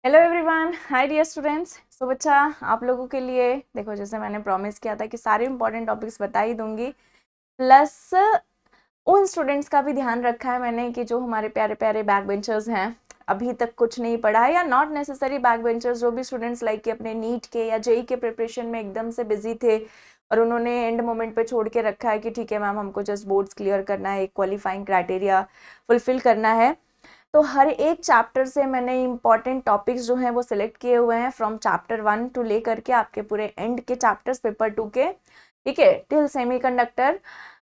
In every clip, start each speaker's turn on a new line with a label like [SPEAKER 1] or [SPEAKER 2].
[SPEAKER 1] Hello everyone, hi dear students. So बच्चा, आप लोगों के लिए देखो, जैसे मैंने प्रॉमिस किया था कि सारे इंपॉर्टेंट टॉपिक्स बता ही दूंगी, प्लस उन स्टूडेंट्स का भी ध्यान रखा है मैंने कि जो हमारे प्यारे प्यारे बैक बेंचर्स हैं, अभी तक कुछ नहीं पढ़ा है, या नॉट नेसेसरी बैक बेंचर्स, जो भी स्टूडेंट्स लाइक कि अपने नीट के या जेई के प्रिपरेशन में एकदम से बिजी थे और उन्होंने एंड मोमेंट पे छोड़ के रखा है कि ठीक है मैम, हमको जस्ट बोर्ड्स क्लियर करना है, एक क्वालिफाइंग क्राइटेरिया फुलफिल करना है। तो हर एक चैप्टर से मैंने इंपॉर्टेंट टॉपिक्स जो हैं वो सिलेक्ट किए हुए हैं, फ्रॉम चैप्टर 1 टू लेकर के आपके पूरे एंड के चैप्टर्स पेपर 2 के, ठीक है, टिल सेमीकंडक्टर।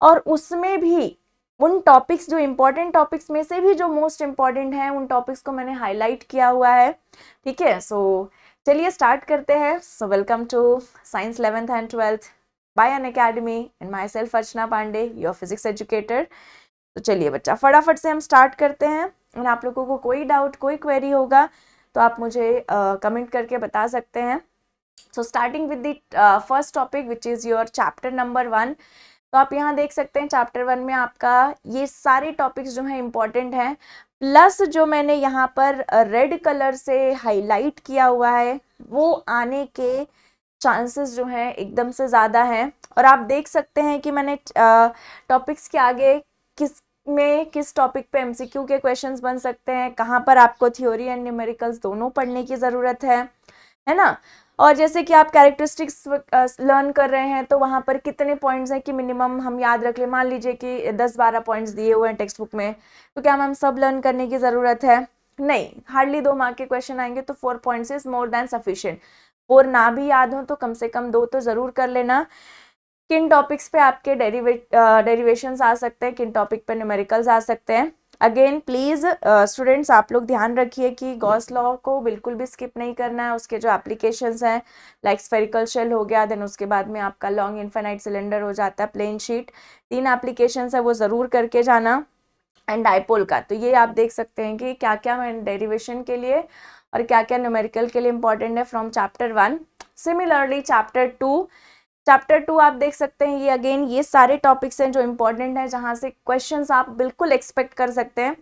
[SPEAKER 1] और उसमें भी उन टॉपिक्स, जो इंपॉर्टेंट टॉपिक्स में से भी जो मोस्ट इंपॉर्टेंट हैं, उन टॉपिक्स को मैंने हाईलाइट किया हुआ है, ठीक है। सो चलिए स्टार्ट करते हैं। So welcome to science 11th and 12th by Unacademy and myself Archana Pandey, your physics educator. तो चलिए बच्चा, फटाफट से हम स्टार्ट करते हैं। और आप लोगों को कोई डाउट, कोई क्वेरी होगा तो आप मुझे कमेंट करके बता सकते हैं। So starting with the first topic which is your chapter number 1। तो आप यहाँ देख सकते हैं चैप्टर 1 में आपका ये सारे टॉपिक्स जो हैं इम्पॉर्टेंट हैं, प्लस जो मैंने यहाँ पर रेड कलर से हाईलाइट किया हुआ है वो आने के चांसेस जो हैं एकदम से ज़्यादा हैं। और आप देख सकते हैं कि मैंने टॉपिक्स के आगे किस टॉपिक पे एमसीक्यू के क्वेश्चंस बन सकते हैं, कहाँ पर आपको थ्योरी एंड न्यूमेरिकल्स दोनों पढ़ने की ज़रूरत है ना। और जैसे कि आप कैरेक्टरिस्टिक्स लर्न कर रहे हैं तो वहाँ पर कितने पॉइंट्स हैं कि मिनिमम हम याद रख लें। मान लीजिए कि 10-12 पॉइंट्स दिए हुए हैं टेक्स्ट बुक में, तो क्या मैम सब लर्न करने की ज़रूरत है? नहीं, हार्डली 2 मार्क के क्वेश्चन आएंगे, तो 4 points is more than sufficient. 4 ना भी याद हो तो कम से कम 2 तो ज़रूर कर लेना। किन टॉपिक्स पे आपके डेरिवेशंस आ सकते हैं, किन टॉपिक पे न्यूमेरिकल्स आ सकते हैं। अगेन प्लीज़ स्टूडेंट्स, आप लोग ध्यान रखिए कि गॉस लॉ को बिल्कुल भी स्किप नहीं करना है। उसके जो एप्लीकेशंस हैं, लाइक स्फेरिकल शेल हो गया, देन उसके बाद में आपका लॉन्ग इन्फिनाइट सिलेंडर हो जाता है, प्लेन शीट, 3 एप्लीकेशंस है वो ज़रूर करके जाना। एंड डाइपोल का, तो ये आप देख सकते हैं कि क्या क्या डेरिवेशन के लिए और क्या क्या न्यूमेरिकल के लिए इंपॉर्टेंट है फ्रॉम चैप्टर 1। सिमिलरली चैप्टर 2 आप देख सकते हैं, ये अगेन ये सारे टॉपिक्स हैं जो इंपॉर्टेंट हैं, जहां से क्वेश्चंस आप बिल्कुल एक्सपेक्ट कर सकते हैं।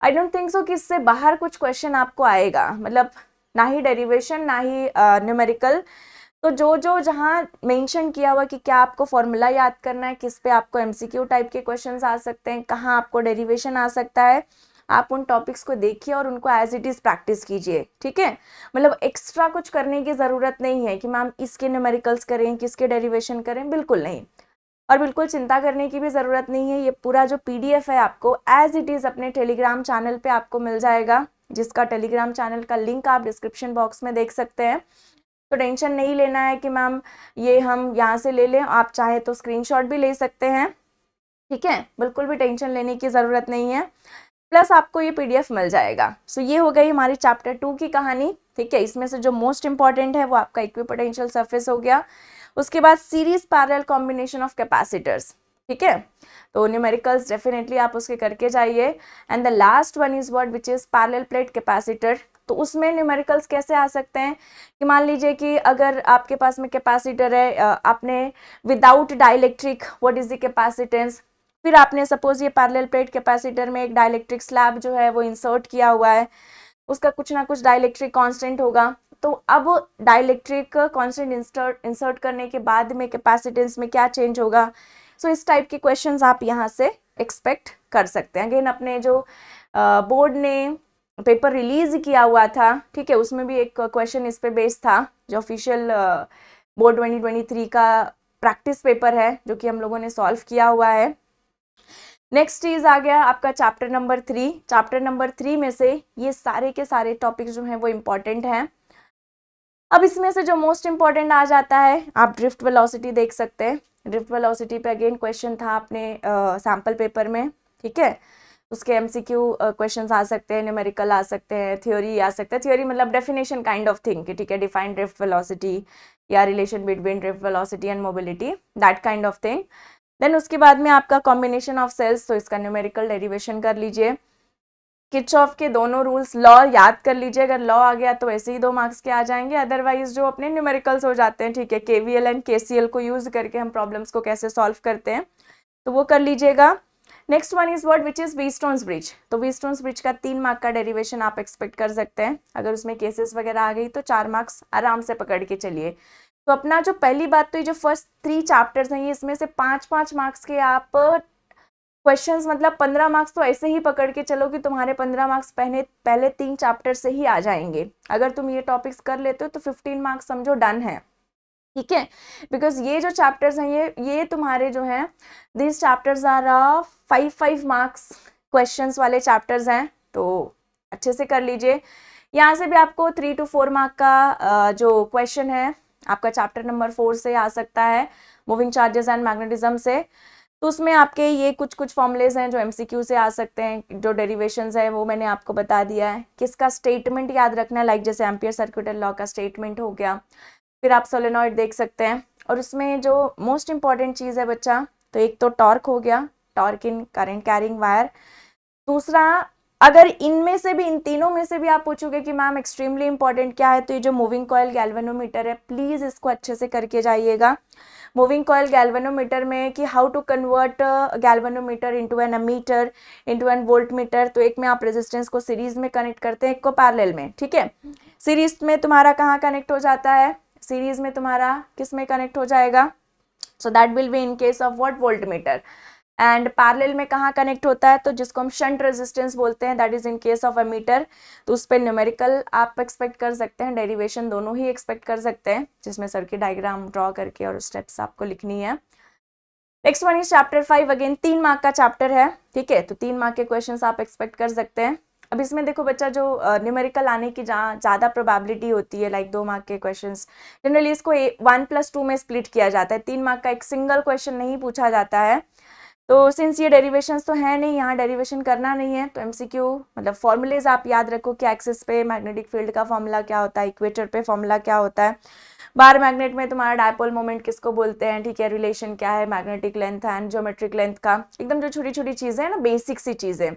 [SPEAKER 1] आई डोंट थिंक सो कि इससे बाहर कुछ क्वेश्चन आपको आएगा, मतलब ना ही डेरिवेशन ना ही न्यूमेरिकल। तो जो जहाँ मेंशन किया हुआ कि क्या आपको फॉर्मूला याद करना है, किस पे आपको एमसीक्यू टाइप के क्वेश्चंस आ सकते हैं, कहाँ आपको डेरिवेशन आ सकता है, आप उन टॉपिक्स को देखिए और उनको एज इट इज़ प्रैक्टिस कीजिए, ठीक है। मतलब एक्स्ट्रा कुछ करने की ज़रूरत नहीं है कि मैम इसके न्यूमेरिकल्स करें, किसके डेरिवेशन करें, बिल्कुल नहीं। और बिल्कुल चिंता करने की भी ज़रूरत नहीं है। ये पूरा जो पीडीएफ है आपको एज इट इज़ अपने टेलीग्राम चैनल पे आपको मिल जाएगा, जिसका टेलीग्राम चैनल का लिंक आप डिस्क्रिप्शन बॉक्स में देख सकते हैं। तो टेंशन नहीं लेना है कि मैम ये हम यहाँ से ले लें, आप चाहे तो स्क्रीनशॉट भी ले सकते हैं, ठीक है, बिल्कुल भी टेंशन लेने की ज़रूरत नहीं है। प्लस आपको ये पीडीएफ मिल जाएगा। सो ये हो गई हमारी चैप्टर 2 की कहानी, ठीक है। इसमें से जो मोस्ट इंपॉर्टेंट है वो आपका इक्विपोटेंशियल सरफेस हो गया। उसके बाद series parallel combination of capacitors, ठीक है। तो न्यूमेरिकल्स डेफिनेटली आप उसके करके जाइए। And the last one is what which is parallel plate capacitor. तो उसमें न्यूमेरिकल्स कैसे आ सकते हैं कि मान लीजिए कि अगर आपके पास में कैपेसिटर है, आपने without dielectric, what is the capacitance, फिर आपने सपोज ये पैरेलल प्लेट कैपेसिटर में एक डाइलेक्ट्रिक स्लैब जो है वो इंसर्ट किया हुआ है, उसका कुछ ना कुछ डाइलेक्ट्रिक कांस्टेंट होगा। तो अब डाइलेक्ट्रिक कांस्टेंट इंसर्ट करने के बाद में कैपेसिटेंस में क्या चेंज होगा। सो इस टाइप के क्वेश्चंस आप यहाँ से एक्सपेक्ट कर सकते हैं। अगेन अपने जो बोर्ड ने पेपर रिलीज किया हुआ था, ठीक है, उसमें भी एक क्वेश्चन इस पे बेस्ड था, जो ऑफिशियल बोर्ड 2023 का प्रैक्टिस पेपर है, जो कि हम लोगों ने सॉल्व किया हुआ है। नेक्स्ट चीज आ गया आपका चैप्टर नंबर 3। चैप्टर नंबर 3 में से ये सारे के सारे टॉपिक्स जो हैं वो इम्पॉर्टेंट हैं। अब इसमें से जो मोस्ट इम्पॉर्टेंट आ जाता है, आप ड्रिफ्ट वेलोसिटी देख सकते हैं। ड्रिफ्ट वेलोसिटी पे अगेन क्वेश्चन था अपने सैम्पल पेपर में, ठीक है। उसके एमसीक्यू क्वेश्चंस आ सकते हैं, न्यूमेरिकल आ सकते हैं, थ्योरी आ सकता है। थ्योरी मतलब डेफिनेशन काइंड ऑफ थिंग, ठीक है, डिफाइन ड्रिफ्ट वेलोसिटी या relation between drift velocity and mobility, that kind of thing. Then उसके बाद में आपका कॉम्बिनेशन ऑफ सेल्स, तो इसका न्यूमेरिकल डेरिवेशन कर लीजिए। किरचॉफ के दोनों रूल्स, लॉ याद कर लीजिए। अगर लॉ आ गया तो ऐसे ही 2 मार्क्स के आ जाएंगे, अदरवाइज जो अपने न्यूमेरिकल्स हो जाते हैं, ठीक है, केवीएल एंड केसीएल को यूज करके हम प्रॉब्लम्स को कैसे सॉल्व करते हैं, तो वो कर लीजिएगा। Next one is word which is Wheatstone's bridge. तो व्हीटस्टोन्स ब्रिज का 3 मार्क का डेरिवेशन आप एक्सपेक्ट कर सकते हैं। अगर उसमें केसेस वगैरह आ गई तो 4 मार्क्स आराम से पकड़ के चलिए। तो अपना जो पहली बात तो ये जो फर्स्ट 3 चैप्टर्स हैं ये इसमें से 5-5 मार्क्स के आप क्वेश्चंस, मतलब 15 मार्क्स तो ऐसे ही पकड़ के चलो कि तुम्हारे 15 मार्क्स पहले 3 चैप्टर से ही आ जाएंगे। अगर तुम ये टॉपिक्स कर लेते हो तो 15 मार्क्स समझो डन है, ठीक है। बिकॉज ये जो चैप्टर्स हैं ये तुम्हारे जो हैं this chapters are 5 marks questions वाले चैप्टर्स हैं, तो अच्छे से कर लीजिए। यहाँ से भी आपको 3 to 4 मार्क का जो क्वेश्चन है आपका चैप्टर नंबर 4 से आ सकता है, मूविंग चार्जेस एंड मैग्नेटिज्म से। तो उसमें आपके ये कुछ फॉर्मुलेज हैं जो MCQ से आ सकते हैं। जो डेरिवेशंस है वो मैंने आपको बता दिया है। किसका स्टेटमेंट याद रखना है, लाइक जैसे एम्पियर सर्कुलर लॉ का स्टेटमेंट हो गया। फिर आप सोलेनॉइड देख सकते हैं, और उसमें जो मोस्ट इंपॉर्टेंट चीज़ है बच्चा, तो एक तो टॉर्क हो गया, torque in current carrying wire. दूसरा, अगर इनमें से भी, इन तीनों में से भी आप पूछोगे कि मैम एक्सट्रीमली इंपॉर्टेंट क्या है, तो ये जो मूविंग कॉयल गैल्वेनोमीटर है, प्लीज़ इसको अच्छे से करके जाइएगा। मूविंग कॉयल गैल्वेनोमीटर में कि how to convert galvanometer into an ammeter into an voltmeter. तो एक में आप रेजिस्टेंस को सीरीज में कनेक्ट करते हैं, एक को पैरेलल में, ठीक है। सीरीज में तुम्हारा कहाँ कनेक्ट हो जाता है, सीरीज में तुम्हारा किस में कनेक्ट हो जाएगा, so that will be in case of what, voltmeter. And parallel में कहाँ कनेक्ट होता है, तो जिसको हम शंट रेजिस्टेंस बोलते हैं, that is in case of ammeter. तो उस पर न्यूमेरिकल आप एक्सपेक्ट कर सकते हैं, डेरिवेशन दोनों ही एक्सपेक्ट कर सकते हैं, जिसमें सर्किट डायग्राम ड्रॉ करके और स्टेप्स आपको लिखनी है। Next one is chapter 5, again 3 mark का चैप्टर है, ठीक है। तो 3 मार्क के क्वेश्चन आप एक्सपेक्ट कर सकते हैं। अब इसमें देखो बच्चा, जो न्यूमेरिकल आने की जहाँ ज़्यादा प्रोबेबिलिटी होती है, लाइक 2 मार्क के क्वेश्चंस, जनरली इसको 1+2 में स्प्लिट किया जाता है। 3 मार्क का एक सिंगल क्वेश्चन नहीं पूछा जाता है। तो सिंस ये डेरिवेशंस तो है नहीं, यहाँ डेरिवेशन करना नहीं है, तो MCQ मतलब फॉर्मूलेज आप याद रखो कि एक्सिस पे मैग्नेटिक फील्ड का फॉर्मूला क्या होता है, इक्वेटर पे फॉर्मूला क्या होता है, बार मैग्नेट में तुम्हारा डायपोल मोमेंट किसको बोलते हैं, ठीक है, रिलेशन क्या है magnetic length and geometric length का, एकदम जो छोटी छोटी चीज़ें हैं ना, बेसिक सी चीज़ें।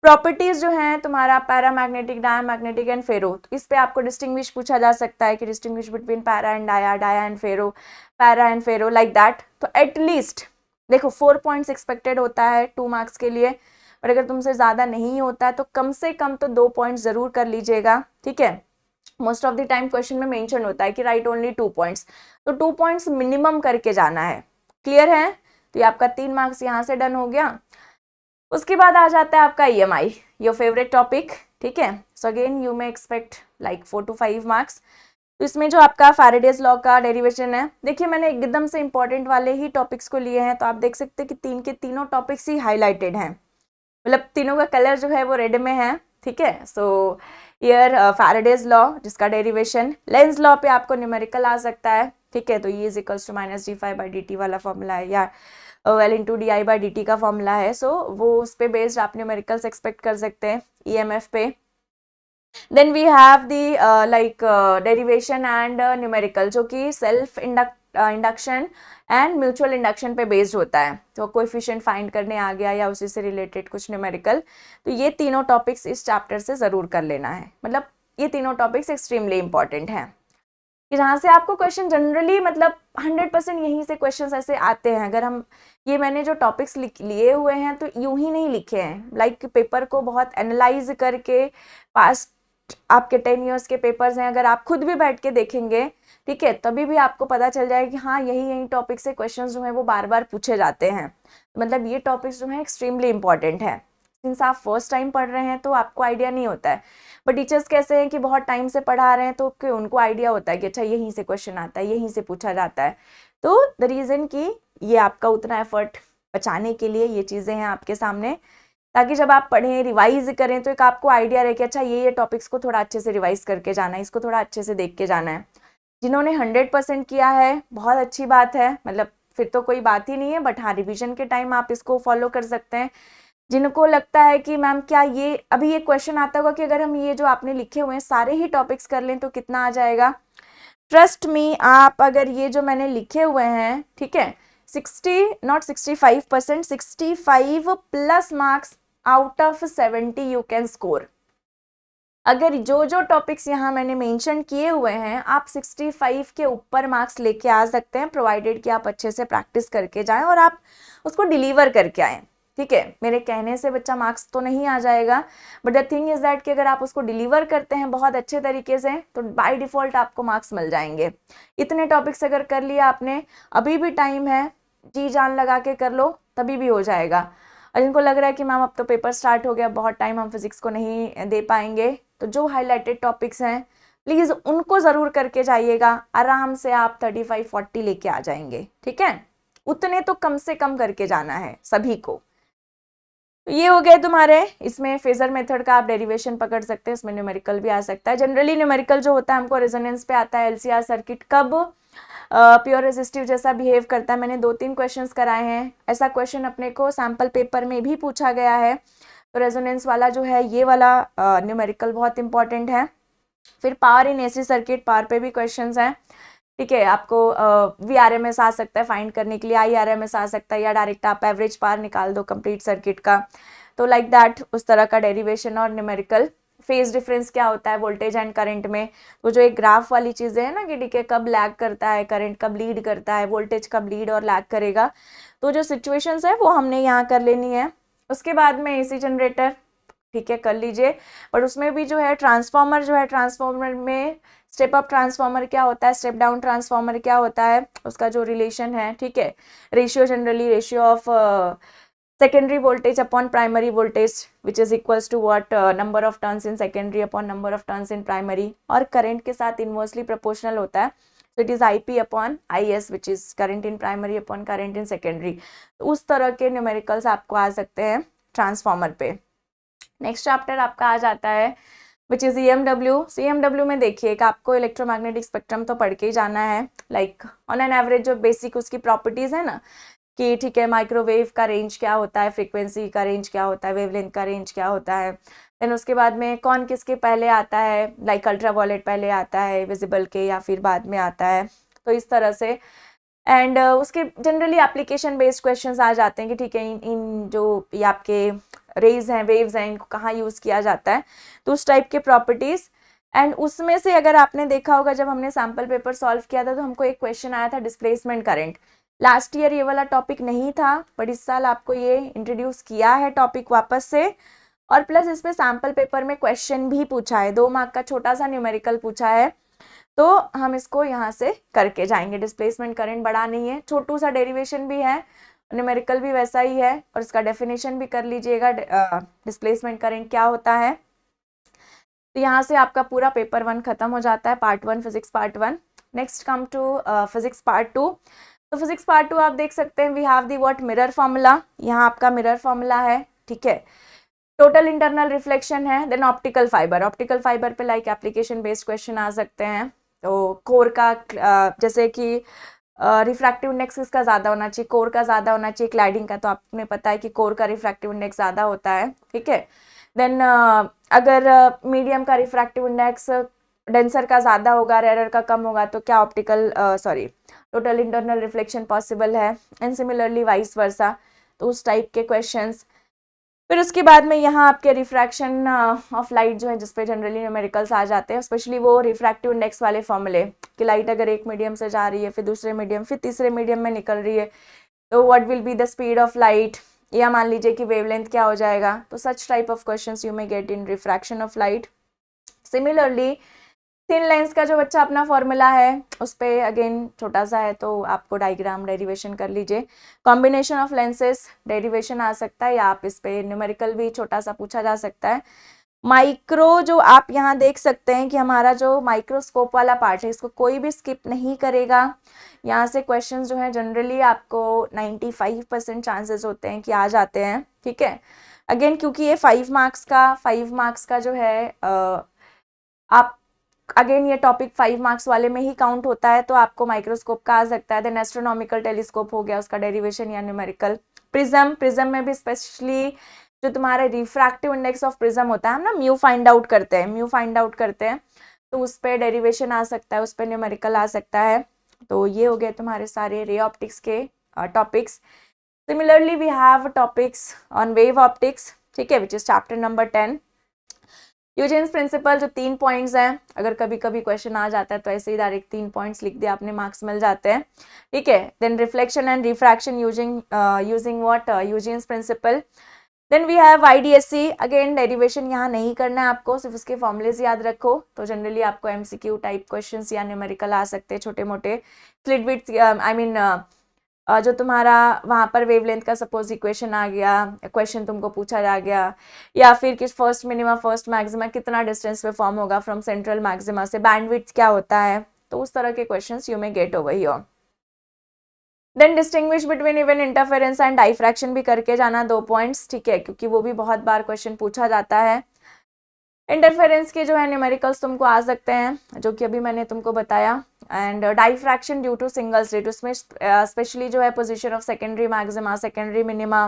[SPEAKER 1] प्रॉपर्टीज जो हैं तुम्हारा पैरामैग्नेटिक, डायमैग्नेटिक एंड फेरो, तो इस पे आपको डिस्टिंग्विश पूछा जा सकता है कि distinguish between para and dia, dia and ferro, para and ferro, like that. तो एटलीस्ट देखो 4 पॉइंट्स एक्सपेक्टेड होता है 2 मार्क्स के लिए, और अगर तुमसे ज़्यादा नहीं होता है तो कम से कम तो 2 पॉइंट्स ज़रूर कर लीजिएगा, ठीक है। Most of the time question में मेंशन होता है कि राइट ओनली 2 पॉइंट्स, तो 2 पॉइंट्स मिनिमम करके जाना है, क्लियर है। तो ये आपका 3 मार्क्स यहाँ से डन हो गया। उसके बाद आ जाता है आपका EMI, योर फेवरेट टॉपिक, ठीक है। So again you may expect like 4 to 5 marks. तो इसमें जो आपका फैराडेज लॉ का डेरिवेशन है, देखिए मैंने एकदम से इंपॉर्टेंट वाले ही टॉपिक्स को लिए हैं, तो आप देख सकते हैं कि 3 के तीनों टॉपिक्स ही हाईलाइटेड हैं, मतलब तीनों का कलर जो है वो रेड में है, ठीक है। सो ईयर फैराडेज लॉ जिसका डेरिवेशन, लेंज लॉ पे आपको न्यूमेरिकल आ सकता है, ठीक है। तो E = -dφ/dt वाला फॉर्मूला है, या L × di/dt का फॉर्मूला है। सो वो उस पर बेस्ड आप न्यूमेरिकल्स एक्सपेक्ट कर सकते हैं EMF पे। Then we have the like derivation and numerical, जो कि self induction and mutual induction पे बेस्ड होता है। तो कोएफिशिएंट फाइंड करने आ गया, या उसी से रिलेटेड कुछ न्यूमेरिकल। तो ये तीनों टॉपिक्स इस चैप्टर से ज़रूर कर लेना है, मतलब ये तीनों टॉपिक्स एक्सट्रीमली इंपॉर्टेंट हैं, कि जहाँ से आपको क्वेश्चन जनरली मतलब 100% यहीं से क्वेश्चंस ऐसे आते हैं। अगर हम ये मैंने जो टॉपिक्स लिए हुए हैं तो यूं ही नहीं लिखे हैं, लाइक पेपर को बहुत एनालाइज करके, पास्ट आपके 10 इयर्स के पेपर्स हैं, अगर आप खुद भी बैठ के देखेंगे, ठीक है, तभी भी आपको पता चल जाएगा कि हाँ यही टॉपिक से क्वेश्चंस जो हैं वो बार बार पूछे जाते हैं। मतलब ये टॉपिक्स जो हैं एक्सट्रीमली इंपॉर्टेंट है। सिंस आप फर्स्ट टाइम पढ़ रहे हैं तो आपको आइडिया नहीं होता है, बट टीचर्स कैसे हैं कि बहुत टाइम से पढ़ा रहे हैं, तो उनको आइडिया होता है कि अच्छा यहीं से क्वेश्चन आता है, यहीं से पूछा जाता है। तो द रीज़न कि ये आपका उतना एफर्ट बचाने के लिए ये चीज़ें हैं आपके सामने, ताकि जब आप पढ़ें, रिवाइज करें, तो एक आपको आइडिया रहे कि अच्छा ये टॉपिक्स को थोड़ा अच्छे से रिवाइज करके जाना है, इसको थोड़ा अच्छे से देख के जाना है। जिन्होंने 100% किया है बहुत अच्छी बात है, मतलब फिर तो कोई बात ही नहीं है, बट हाँ रिविजन के टाइम आप इसको फॉलो कर सकते हैं। जिनको लगता है कि मैम क्या ये अभी ये क्वेश्चन आता होगा कि अगर हम ये जो आपने लिखे हुए हैं सारे ही टॉपिक्स कर लें तो कितना आ जाएगा, ट्रस्ट मी, आप अगर ये जो मैंने लिखे हुए हैं, ठीक है, 60 not 65%, 65+ marks out of 70 you can score. अगर जो जो टॉपिक्स यहाँ मैंने मेंशन किए हुए हैं आप 65 के ऊपर मार्क्स लेके आ सकते हैं, प्रोवाइडेड कि आप अच्छे से प्रैक्टिस करके जाएं और आप उसको डिलीवर करके आएँ। ठीक है, मेरे कहने से बच्चा मार्क्स तो नहीं आ जाएगा, but the thing is that कि अगर आप उसको डिलीवर करते हैं बहुत अच्छे तरीके से तो बाय डिफॉल्ट आपको मार्क्स मिल जाएंगे। इतने टॉपिक्स अगर कर लिया आपने, अभी भी टाइम है, जी जान लगा के कर लो, तभी भी हो जाएगा। और जिनको लग रहा है कि मैम अब तो पेपर स्टार्ट हो गया, बहुत टाइम हम फिजिक्स को नहीं दे पाएंगे, तो जो हाईलाइटेड टॉपिक्स हैं प्लीज़ उनको ज़रूर करके जाइएगा, आराम से आप 35-40 लेके आ जाएंगे। ठीक है, उतने तो कम से कम करके जाना है सभी को। तो ये हो गए तुम्हारे, इसमें फेजर मेथड का आप डेरिवेशन पकड़ सकते हैं, इसमें न्यूमेरिकल भी आ सकता है। जनरली न्यूमेरिकल जो होता है हमको रेजोनेंस पे आता है, एलसीआर सर्किट कब प्योर रेजिस्टिव जैसा बिहेव करता है। मैंने 2-3 क्वेश्चंस कराए हैं, ऐसा क्वेश्चन अपने को सैम्पल पेपर में भी पूछा गया है। तो रेजोनेंस वाला जो है ये वाला न्यूमेरिकल बहुत इंपॉर्टेंट है। फिर power in AC circuit, power पे भी क्वेश्चंस हैं। ठीक है, आपको VRMS आ सकता है फाइंड करने के लिए, IRMS आ सकता है, या डायरेक्ट आप एवरेज पावर निकाल दो कंप्लीट सर्किट का। तो लाइक दैट उस तरह का डेरिवेशन और न्यूमेरिकल। फेज डिफरेंस क्या होता है वोल्टेज एंड करंट में, तो जो एक ग्राफ वाली चीज़ें है ना कि ठीक है कब लैग करता है, करंट कब लीड करता है, वोल्टेज कब लीड और लैग करेगा, तो जो सिचुएशंस है वो हमने यहाँ कर लेनी है। उसके बाद में AC जनरेटर, ठीक है कर लीजिए, पर उसमें भी जो है ट्रांसफॉर्मर, जो है ट्रांसफॉर्मर में स्टेप अप ट्रांसफॉर्मर क्या होता है, स्टेप डाउन ट्रांसफॉर्मर क्या होता है, उसका जो रिलेशन है, ठीक है, ratio, generally ratio of secondary voltage upon primary voltage which is equals to what, number of turns in secondary upon number of turns in primary, और करंट के साथ इनवर्सली प्रोपोर्शनल होता है, so it is IP upon IS which is current in primary upon current in secondary। तो उस तरह के numericals आपको आ सकते हैं ट्रांसफॉर्मर पे। नेक्स्ट चैप्टर आपका आ जाता है विच इज EMW में देखिए कि आपको इलेक्ट्रोमैग्नेटिक स्पेक्ट्रम तो पढ़ के ही जाना है, लाइक ऑन एन एवरेज जो बेसिक उसकी प्रॉपर्टीज है ना कि ठीक है माइक्रोवेव का रेंज क्या होता है, फ्रीक्वेंसी का रेंज क्या होता है, वेवलेंथ का रेंज क्या होता है, देन उसके बाद में कौन किसके पहले आता है, लाइक अल्ट्रावायलेट पहले आता है विजिबल के या फिर बाद में आता है, तो इस तरह से। एंड उसके जनरली एप्लीकेशन बेस्ड क्वेश्चंस आ जाते हैं कि ठीक है इन जो ये आपके रेज हैं, वेव्स हैं, इनको कहाँ यूज़ किया जाता है, तो उस टाइप के प्रॉपर्टीज़। एंड उसमें से अगर आपने देखा होगा जब हमने सैम्पल पेपर सॉल्व किया था तो हमको एक क्वेश्चन आया था डिस्प्लेसमेंट करंट। लास्ट ईयर ये वाला टॉपिक नहीं था, बट इस साल आपको ये इंट्रोड्यूस किया है टॉपिक वापस से, और प्लस इस पे सैम्पल पेपर में क्वेश्चन भी पूछा है, 2 मार्क का छोटा सा न्यूमेरिकल पूछा है, तो हम इसको यहाँ से करके जाएंगे। डिस्प्लेसमेंट करंट बड़ा नहीं है, छोटू सा डेरिवेशन भी है, न्यूमेरिकल भी वैसा ही है, और इसका डेफिनेशन भी कर लीजिएगा डिस्प्लेसमेंट करंट क्या होता है। तो यहाँ से आपका पूरा पेपर 1 खत्म हो जाता है, part 1 physics part 1। Next come to physics part 2। तो फिजिक्स पार्ट 2 आप देख सकते हैं we have the what mirror formula, यहाँ आपका मिरर फॉर्मूला है, ठीक है, टोटल इंटरनल रिफ्लेक्शन है, then optical fibre, optical fibre पे लाइक एप्लीकेशन बेस्ड क्वेश्चन आ सकते हैं। तो कोर का जैसे कि रिफ्रैक्टिव इंडेक्स किसका ज़्यादा होना चाहिए, कोर का ज़्यादा होना चाहिए, क्लैडिंग का, तो आपने पता है कि कोर का रिफ्रैक्टिव इंडेक्स ज़्यादा होता है, ठीक है। देन अगर मीडियम का रिफ्रैक्टिव इंडेक्स डेंसर का ज़्यादा होगा, रेयर का कम होगा, तो क्या optical total internal reflection possible है, एंड सिमिलरली वाइस वर्सा, तो उस टाइप के क्वेश्चंस। फिर उसके बाद में यहाँ आपके रिफ्रैक्शन ऑफ लाइट जो है जिसपे जनरली न्यूमेरिकल्स आ जाते हैं, स्पेशली वो रिफ्रैक्टिव इंडेक्स वाले फॉर्मूले कि लाइट अगर एक मीडियम से जा रही है, फिर दूसरे मीडियम, फिर तीसरे मीडियम में निकल रही है, तो what will be the speed of light, या मान लीजिए कि वेवलेंथ क्या हो जाएगा, तो such type of questions you may get in refraction of light. Similarly thin lens का जो बच्चा अपना फॉर्मूला है उस पर अगेन छोटा सा है, तो आपको डायग्राम डेरिवेशन कर लीजिए। कॉम्बिनेशन ऑफ लेंसेस डेरिवेशन आ सकता है, या आप इस पे न्यूमेरिकल भी छोटा सा पूछा जा सकता है। माइक्रो जो आप यहाँ देख सकते हैं कि हमारा जो माइक्रोस्कोप वाला पार्ट है, इसको कोई भी स्किप नहीं करेगा। यहाँ से क्वेश्चन जो है जनरली आपको 95% चांसेस होते हैं कि आ जाते हैं, ठीक है। अगेन क्योंकि ये 5 मार्क्स का जो है आप अगेन ये टॉपिक 5 मार्क्स वाले में ही काउंट होता है, तो आपको माइक्रोस्कोप का आ सकता है। देन एस्ट्रोनॉमिकल टेलीस्कोप हो गया, उसका डेरिवेशन या न्यूमेरिकल। प्रिज्म में भी स्पेशली जो तुम्हारा रिफ्रैक्टिव इंडेक्स ऑफ प्रिज्म होता है, हम ना म्यू फाइंड आउट करते हैं, तो उस पर डेरिवेशन आ सकता है, उस पर न्यूमेरिकल आ सकता है। तो ये हो गए तुम्हारे सारे रे ऑप्टिक्स के topics. Similarly we have topics on wave optics, ठीक है, which is chapter number 10। Huygens principle जो 3 पॉइंट्स हैं, अगर कभी कभी क्वेश्चन आ जाता है तो ऐसे ही डायरेक्ट 3 पॉइंट्स लिख दिया आपने, मार्क्स मिल जाते हैं, ठीक है। Then reflection and refraction using what, Huygens principle. Then we have IDSC, again derivation यहाँ नहीं करना है आपको, सिर्फ उसके फॉर्मूलेज याद रखो। तो जनरली आपको MCQ टाइप क्वेश्चंस या न्यूमेरिकल आ सकते हैं छोटे मोटे। स्लिट विड्थ आई मीन जो तुम्हारा वहाँ पर वेवलेंथ का सपोज इक्वेशन आ गया, क्वेश्चन तुमको पूछा जा गया, या फिर किस फर्स्ट मिनिमा फर्स्ट मैक्सिमा कितना डिस्टेंस पे फॉर्म होगा फ्रॉम सेंट्रल मैक्सिमा से, बैंडविड्थ क्या होता है, तो उस तरह के questions you may get over here. Then distinguish between even interference and diffraction भी करके जाना 2 पॉइंट्स, ठीक है, क्योंकि वो भी बहुत बार क्वेश्चन पूछा जाता है। इंटरफेरेंस के जो है न्यूमेरिकल्स तुमको आ सकते हैं, जो कि अभी मैंने तुमको बताया। And diffraction due to single slit, उसमें स्पेशली जो है position of secondary maxima, secondary minima,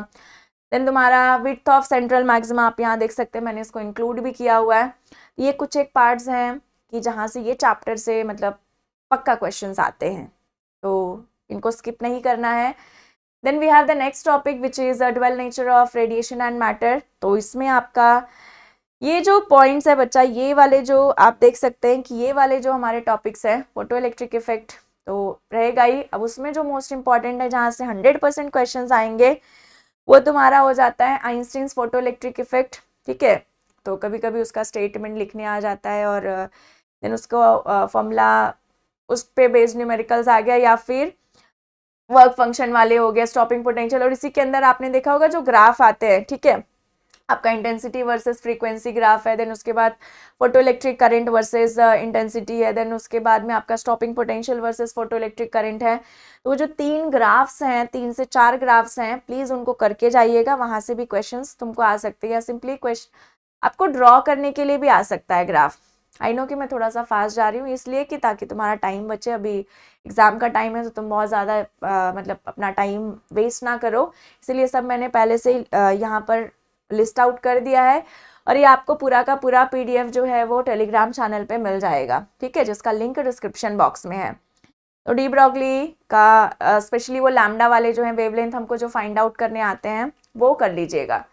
[SPEAKER 1] then तुम्हारा विड्थ ऑफ सेंट्रल मैक्सिमा, आप यहाँ देख सकते हैं मैंने इसको इंक्लूड भी किया हुआ है। ये कुछ एक पार्ट्स हैं कि जहाँ से ये चैप्टर से मतलब पक्का क्वेश्चंस आते हैं, तो इनको स्किप नहीं करना है। Then we have the next topic which is dual nature of radiation and matter. तो इसमें आपका ये जो पॉइंट्स है बच्चा, ये वाले जो आप देख सकते हैं कि ये वाले जो हमारे टॉपिक्स हैं, फोटो इलेक्ट्रिक इफेक्ट तो रहेगा ही। अब उसमें जो मोस्ट इंपॉर्टेंट है, जहाँ से 100% क्वेश्चंस आएंगे, वो तुम्हारा हो जाता है आइंस्टीन्स फोटो इलेक्ट्रिक इफेक्ट, ठीक है। तो कभी कभी उसका स्टेटमेंट लिखने आ जाता है और देन उसको फॉर्मूला उस पे बेस्ड न्यूमेरिकल्स आ गया, या फिर वर्क फंक्शन वाले हो गया, स्टॉपिंग पोटेंशियल, और इसी के अंदर आपने देखा होगा जो ग्राफ आते हैं, ठीक है, आपका इंटेंसिटी वर्सेस फ्रीक्वेंसी ग्राफ है, देन उसके बाद photo electric current versus intensity है, देन उसके बाद में आपका stopping potential versus photo electric current है। तो वो जो 3 ग्राफ्स हैं, 3 से 4 ग्राफ्स हैं, प्लीज उनको करके जाइएगा, वहां से भी क्वेश्चंस तुमको आ सकते हैं, या सिंपली क्वेश्चन आपको ड्रॉ करने के लिए भी आ सकता है ग्राफ। आई नो कि मैं थोड़ा सा फास्ट जा रही हूँ इसलिए कि ताकि तुम्हारा टाइम बचे, अभी एग्जाम का टाइम है तो तुम बहुत ज़्यादा मतलब अपना टाइम वेस्ट ना करो, इसलिए सब मैंने पहले से यहाँ पर लिस्ट आउट कर दिया है। और ये आपको पूरा का पूरा PDF जो है वो टेलीग्राम चैनल पे मिल जाएगा, ठीक है, जिसका लिंक डिस्क्रिप्शन बॉक्स में है। तो डी ब्रॉगली का स्पेशली वो लैम्डा वाले जो है वेवलेंथ हमको जो फाइंड आउट करने आते हैं वो कर लीजिएगा।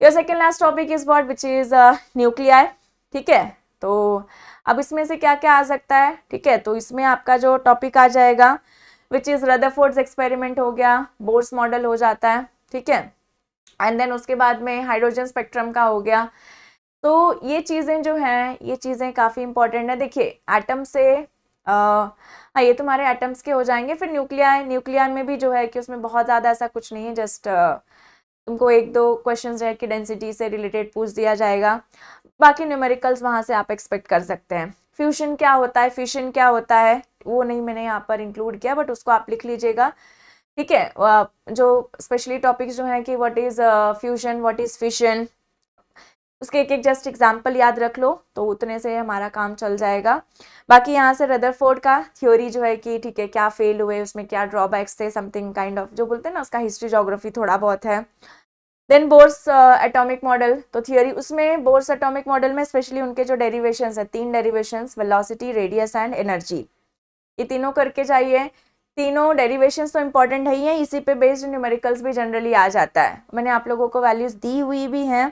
[SPEAKER 1] Your second last topic is what which is nuclei, ठीक है। तो अब इसमें से क्या क्या आ सकता है, ठीक है, तो इसमें आपका जो टॉपिक आ जाएगा विच इज रदरफोर्ड्स एक्सपेरिमेंट हो गया, बोर्स मॉडल हो जाता है, ठीक है, एंड देन उसके बाद में हाइड्रोजन स्पेक्ट्रम का हो गया। तो ये चीज़ें जो हैं, ये चीज़ें काफ़ी इंपॉर्टेंट है। देखिए एटम से हाँ ये तुम्हारे एटम्स के हो जाएंगे। फिर न्यूक्लियाई में भी जो है कि उसमें बहुत ज़्यादा ऐसा कुछ नहीं है, जस्ट तुमको 1-2 क्वेश्चंस है कि डेंसिटी से रिलेटेड पूछ दिया जाएगा, बाकी न्यूमेरिकल्स वहाँ से आप एक्सपेक्ट कर सकते हैं। फ्यूजन क्या होता है, फिशन क्या होता है, वो नहीं मैंने यहाँ पर इंक्लूड किया, बट उसको आप लिख लीजिएगा, ठीक है। जो स्पेशली टॉपिक्स जो हैं कि what is fusion, what is fission, उसके एक एक जस्ट एग्जाम्पल याद रख लो, तो उतने से हमारा काम चल जाएगा। बाकी यहाँ से रदरफोर्ड का थ्योरी जो है कि ठीक है क्या फेल हुए, उसमें क्या ड्रॉबैक्स थे, समथिंग काइंड ऑफ जो बोलते हैं ना, उसका हिस्ट्री जोग्राफी थोड़ा बहुत है। देन बोर्स एटॉमिक मॉडल, तो थियोरी उसमें बोर्स एटॉमिक मॉडल में स्पेशली उनके जो डेरिवेशंस है, 3 derivations, velocity, radius and energy, ये तीनों करके जाइए। तीनों डेरिवेशंस तो इंपॉर्टेंट है ही है, इसी पे बेस्ड न्यूमेरिकल्स भी जनरली आ जाता है। मैंने आप लोगों को वैल्यूज दी हुई भी हैं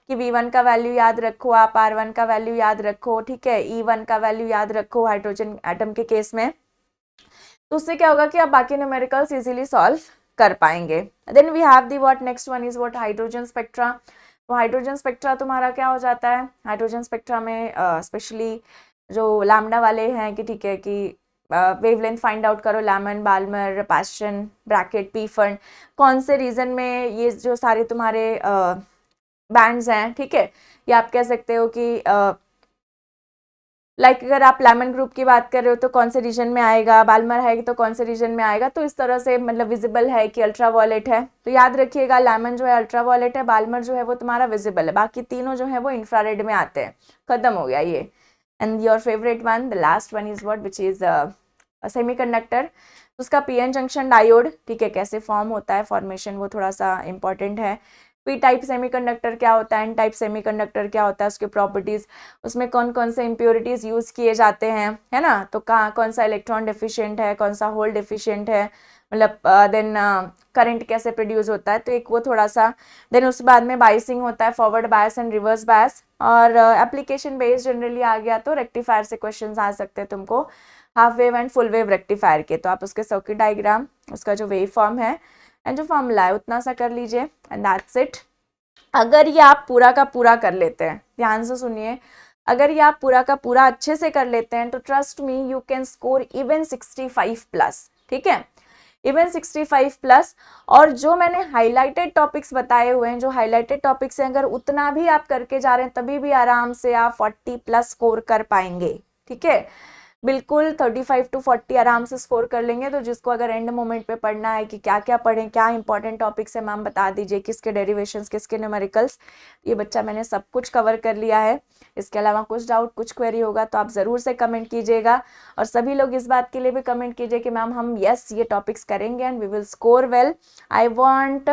[SPEAKER 1] कि V1 का वैल्यू याद रखो, आप R1 का वैल्यू याद रखो, ठीक है, E1 का वैल्यू याद रखो हाइड्रोजन एटम के केस में, तो उससे क्या होगा कि आप बाकी न्यूमेरिकल्स इजीली सॉल्व कर पाएंगे। Then we have the what, next one is what, hydrogen spectra. तो हाइड्रोजन स्पेक्ट्रा तुम्हारा क्या हो जाता है, हाइड्रोजन स्पेक्ट्रा में स्पेशली जो लैम्डा वाले हैं कि ठीक है कि वेवलेंथ फाइंड आउट करो, Lyman, Balmer, Paschen, Brackett, Pfund, कौन से रीजन में ये जो सारे तुम्हारे बैंड्स हैं, ठीक है, ये आप कह सकते हो कि लाइक अगर आप लेमन ग्रुप की बात कर रहे हो तो कौन से रीजन में आएगा, बाल्मर है तो कौन से रीजन में आएगा, तो इस तरह से मतलब विजिबल है कि अल्ट्रा वॉयलेट है, तो याद रखिएगा लेमन जो है अल्ट्रा वॉयलेट है, बाल्मर जो है वो तुम्हारा विजिबल है, बाकी तीनों जो है वो इंफ्रारेड में आते हैं। खत्म हो गया ये। And your favourite one, the last one is what, which is semiconductor, उसका पीएन जंक्शन डायोड, ठीक है, कैसे फॉर्म होता है, फॉर्मेशन वो थोड़ा सा इंपॉर्टेंट है। पी टाइप सेमीकंडक्टर क्या होता है, एन टाइप सेमीकंडक्टर क्या होता है, उसके प्रॉपर्टीज, उसमें कौन कौन से इम्प्योरिटीज यूज किए जाते हैं, है ना, तो कहाँ कौन सा इलेक्ट्रॉन डिफिशिएंट है, कौन सा होल डिफिशिएंट है, मतलब देन करंट कैसे प्रोड्यूस होता है, तो एक वो थोड़ा सा, देन उसके बाद में बाइसिंग होता है, forward bias and reverse bias, और एप्लीकेशन बेस्ड जनरली आ गया तो रेक्टिफायर से क्वेश्चंस आ सकते हैं तुमको, half wave and full wave rectifier के, तो आप उसके सर्किट डायग्राम, उसका जो वेव फॉर्म है एंड जो फॉर्मूला है उतना सा कर लीजिए एंड दैट्स इट। अगर ये आप पूरा का पूरा कर लेते हैं, ध्यान से सुनिए, अगर ये आप पूरा का पूरा अच्छे से कर लेते हैं तो trust me you can score even 65 plus, ठीक है, इवन 65 प्लस। और जो मैंने हाईलाइटेड टॉपिक्स बताए हुए हैं, जो हाईलाइटेड टॉपिक्स हैं, अगर उतना भी आप करके जा रहे हैं तभी भी आराम से आप 40 प्लस स्कोर कर पाएंगे, ठीक है, बिल्कुल 35 to 40 आराम से स्कोर कर लेंगे। तो जिसको अगर एंड मोमेंट पे पढ़ना है कि क्या क्या पढ़ें, क्या इंपॉर्टेंट टॉपिक्स है, मैम बता दीजिए, किसके डेरिवेशंस, किसके न्यूमेरिकल्स, ये बच्चा मैंने सब कुछ कवर कर लिया है। इसके अलावा कुछ डाउट, कुछ क्वेरी होगा तो आप ज़रूर से कमेंट कीजिएगा, और सभी लोग इस बात के लिए भी कमेंट कीजिए कि मैम हम यस ये टॉपिक्स करेंगे and we will score well. I want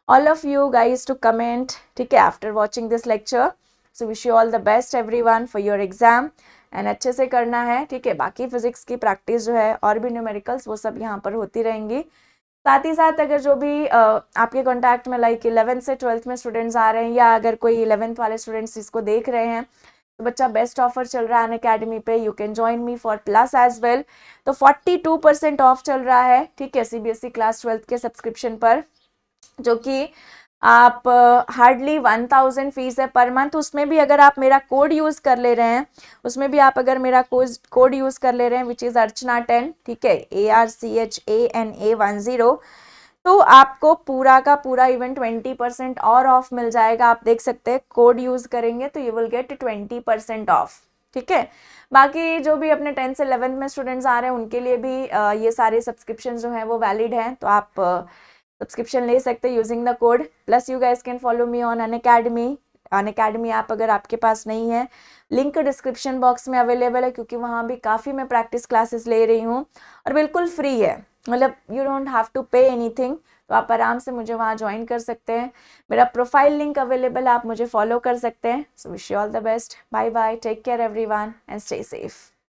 [SPEAKER 1] all of you guys to comment, ठीक है, after watching this lecture. So wish you all the best everyone for your exam and अच्छे से करना है, ठीक है। बाकी फिजिक्स की प्रैक्टिस जो है और भी न्यूमेरिकल्स वो सब यहाँ पर होती रहेंगी। साथ ही साथ अगर जो भी आपके कॉन्टैक्ट में लाइक 11th से 12th में स्टूडेंट्स आ रहे हैं, या अगर कोई 11th वाले स्टूडेंट्स इसको देख रहे हैं, तो बच्चा बेस्ट ऑफर चल रहा है अनअकैडमी पे, you can join me for plus as well. तो 42% ऑफ चल रहा है, ठीक है, सीबीएसई क्लास 12th के सब्सक्रिप्शन पर, जो कि आप हार्डली 1000 फीस है पर मंथ। उसमें भी अगर आप मेरा कोड यूज़ कर ले रहे हैं, उसमें भी आप अगर मेरा कोड यूज़ कर ले रहे हैं विच इज़ अर्चना 10, ठीक है, ARCHANA10, तो आपको पूरा का पूरा इवन 20% और ऑफ मिल जाएगा। आप देख सकते हैं कोड यूज़ करेंगे तो यू विल गेट 20% ऑफ, ठीक है। बाकी जो भी अपने 10th से 11th में स्टूडेंट्स आ रहे हैं उनके लिए भी ये सारे सब्सक्रिप्शन जो हैं वो वैलिड हैं, तो आप सब्सक्रिप्शन ले सकते हैं using the code. Plus you guys can follow me on Unacademy app, अगर आपके पास नहीं है, लिंक डिस्क्रिप्शन बॉक्स में अवेलेबल है, क्योंकि वहाँ भी काफ़ी मैं प्रैक्टिस क्लासेस ले रही हूँ और बिल्कुल फ्री है, मतलब you don't have to pay anything, तो आप आराम से मुझे वहाँ ज्वाइन कर सकते हैं। मेरा प्रोफाइल लिंक अवेलेबल है, आप मुझे फॉलो कर सकते हैं। So wish you all the best, bye bye, take care everyone and stay safe.